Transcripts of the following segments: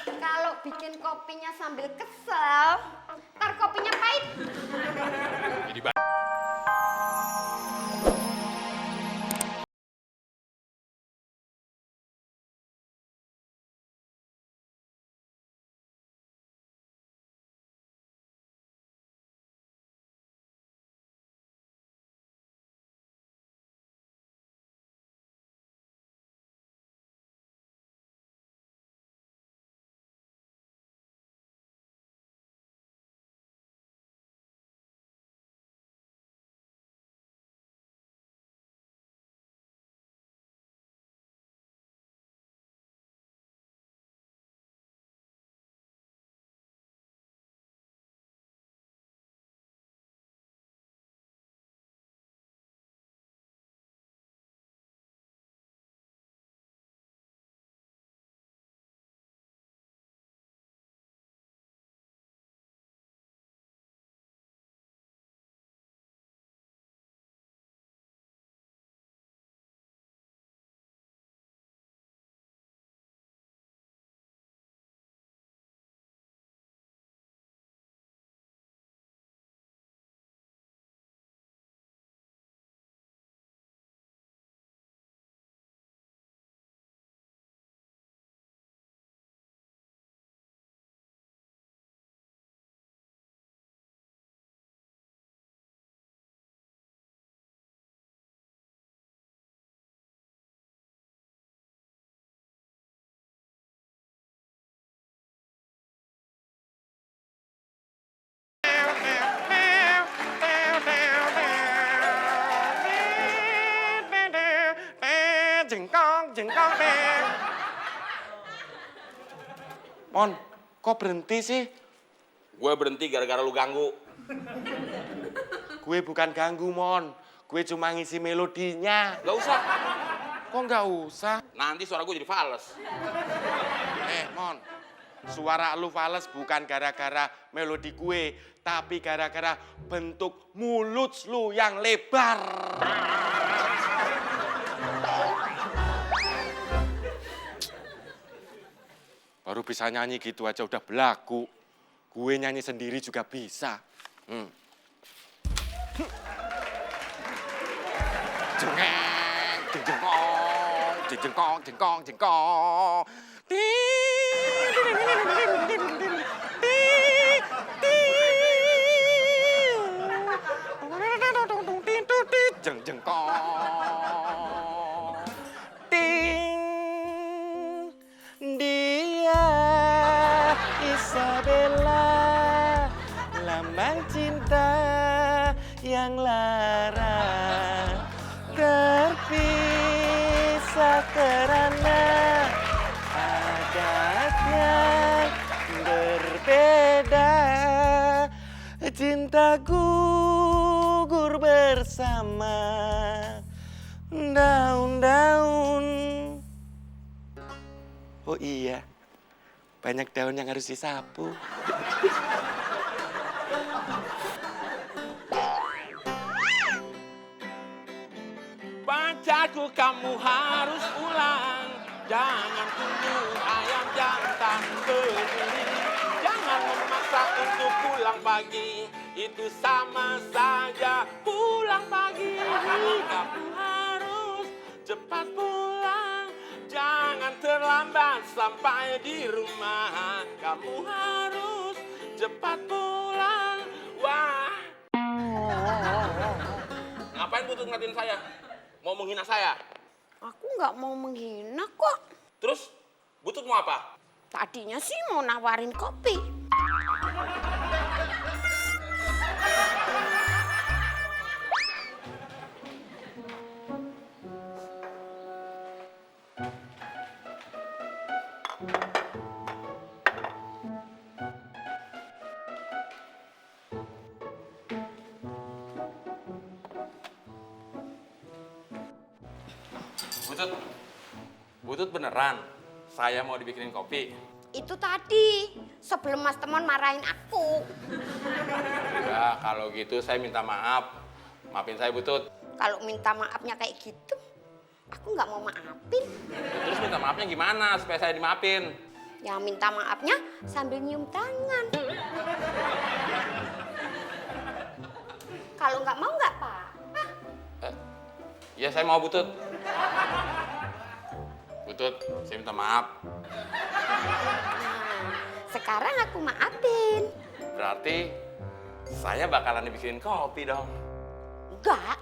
Kalau bikin kopinya sambil kesel, ntar kopinya pahit. Jengkong. Mon, kok berhenti sih? Gue berhenti gara-gara lu ganggu. Gue bukan ganggu, Mon. Gue cuma ngisi melodinya. Gak usah. Kok nggak usah? Nanti suara gue jadi fals. Mon. Suara lu fales bukan gara-gara melodi gue, tapi gara-gara bentuk mulut lu yang lebar. Baru bisa nyanyi gitu aja udah belagu. Gue nyanyi sendiri juga bisa. Jengkong. Dia Isabella, lambang cinta yang lara, terpisah karena adatnya berbeda. Cinta gugur bersama daun-daun. Oh iya, banyak daun yang harus disapu. Pacarku, kamu harus pulang. Jangan tunggu ayam jantan berdiri. Jangan memaksa untuk pulang pagi. Itu sama saja pulang pagi. Kamu harus cepat pulang. Jangan terlambat sampai di rumah. Kamu harus cepat pulang. Wah. Ngapain Butut ngatain saya? Mau menghina saya? Aku nggak mau menghina kok. Terus Butut mau apa? Tadinya sih mau nawarin kopi. Butut beneran saya mau dibikinin kopi. Itu tadi, sebelum Mas Temon marahin aku. Ya, kalau gitu saya minta maaf. Maafin saya, Butut. Kalau minta maafnya kayak gitu, aku nggak mau maafin. Terus minta maafnya gimana supaya saya dimaafin? Ya minta maafnya sambil nyium tangan. Kalau nggak mau nggak apa-apa. Ya saya mau Butut. Butut, saya minta maaf. Nah, sekarang aku maafin. Berarti saya bakalan dibikinin kopi dong. Enggak.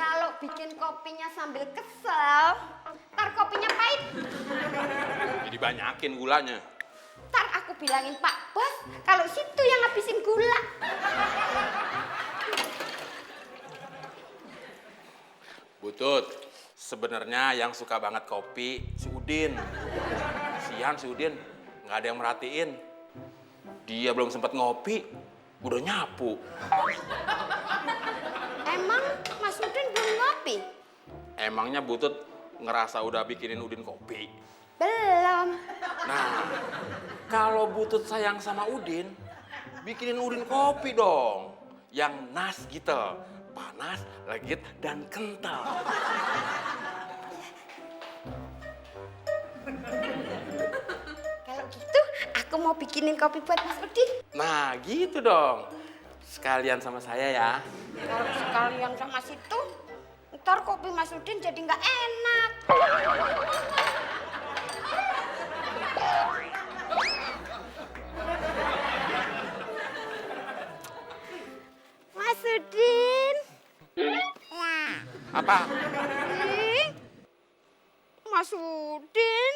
Kalau bikin kopinya sambil kesel, ntar kopinya pahit. Jadi banyakin gulanya. Ntar aku bilangin Pak Bos, kalau situ yang ngabisin gula. Butut, sebenarnya yang suka banget kopi si Udin. Sian si Udin, nggak ada yang merhatiin. Dia belum sempat ngopi, udah nyapu. Emang Mas Udin belum ngopi? Emangnya Butut ngerasa udah bikinin Udin kopi? Belum. Nah, kalau Butut sayang sama Udin, bikinin Udin kopi dong. Yang nas gitu, panas, legit, dan kental. Kalau gitu, aku mau bikinin kopi buat Mas Udin. Nah, gitu dong. Sekalian sama saya ya. Kalau sekalian sama situ, ntar kopi Mas Udin jadi nggak enak. Mas Udin. Apa? Ih, Mas Udin.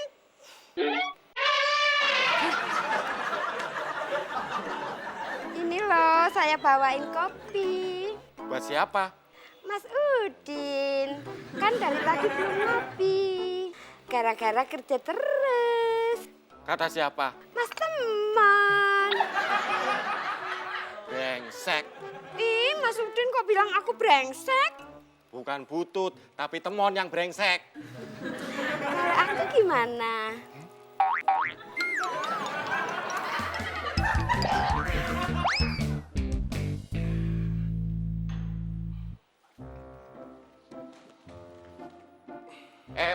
Ini loh, saya bawain kopi. Buat siapa? Mas Udin, kan dari tadi belum ngopi. Gara-gara kerja terus. Kata siapa? Mas teman. Brengsek. Ih, Mas Udin kok bilang aku brengsek? Bukan Butut, tapi temon yang brengsek. Kalau aku gimana?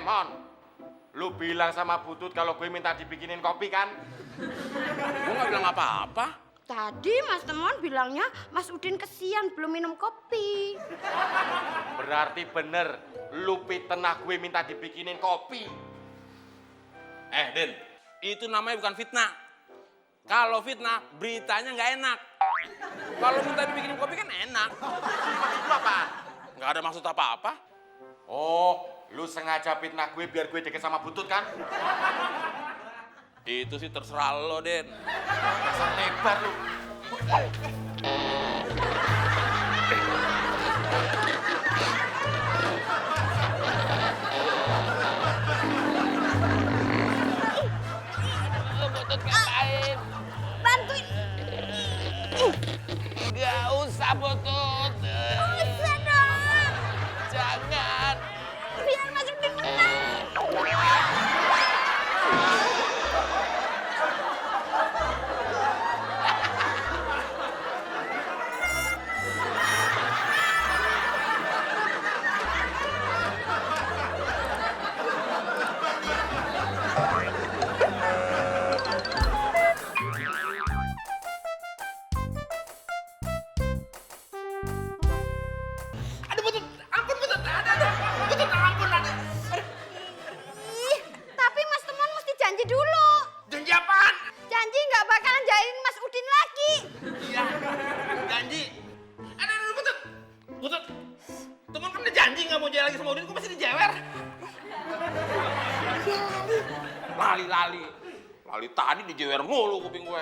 Mon, lu bilang sama Butut kalau gue minta dibikinin kopi kan? Gue nggak bilang apa-apa. Tadi Mas Temon bilangnya Mas Udin kesian belum minum kopi. Berarti bener, lu fitnah gue minta dibikinin kopi. Din, itu namanya bukan fitnah. Kalau fitnah, beritanya nggak enak. Kalau minta dibikinin kopi kan enak. Lu apa? Nggak ada maksud apa-apa. Oh, lu sengaja fitnah gue biar gue deket sama Butut kan? Itu sih terserah lo, Den. Dasar lebar lu. Butut ngapain? Bantuin. Nggak usah, Butut. Bisa dong. Jangan. Biar Mas Udin menang. tadi dijewer mulu kuping gue.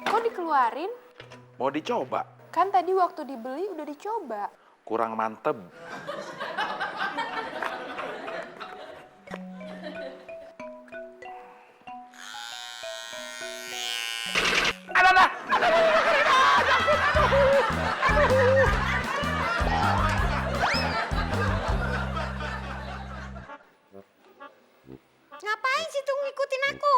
Kok dikeluarin? Mau dicoba? Kan tadi waktu dibeli udah dicoba. Kurang mantep. Ngapain sih tuh ngikutin aku?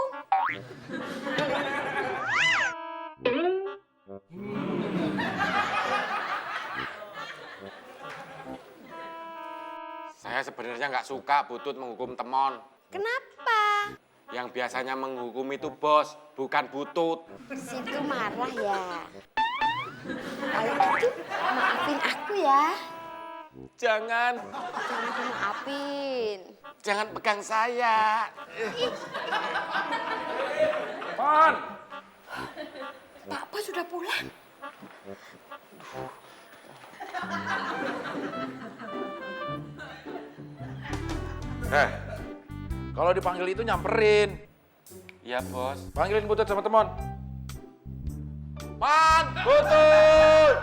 Saya sebenarnya nggak suka Butut menghukum Temon. Kenapa? Yang biasanya menghukum itu bos, bukan Butut. Situ marah ya. Kalau gitu, maafin aku ya. Jangan, Jangan dimaafin. jangan pegang saya. Pan! Pak Bos sudah pulang. Kalau dipanggil itu nyamperin. Iya bos. Panggilin Butut sama Temon. Man, Butut!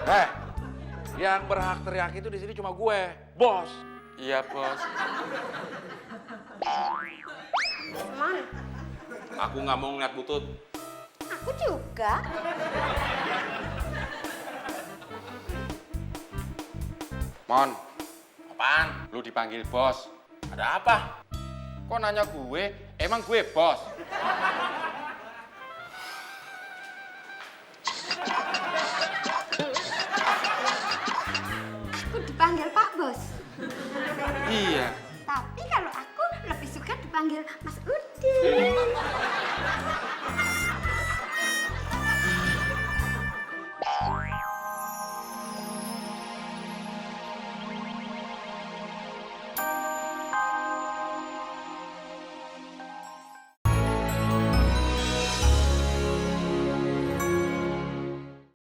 Yang berhak teriak itu di sini cuma gue, bos. Iya bos. Teman, Aku nggak mau ngeliat Butut. aku juga. Mon, Apaan? lu dipanggil bos. Ada apa? Kok nanya gue? Emang gue bos? Aku dipanggil Pak Bos. Iya. Tapi kalau aku lebih suka dipanggil Mas Udin.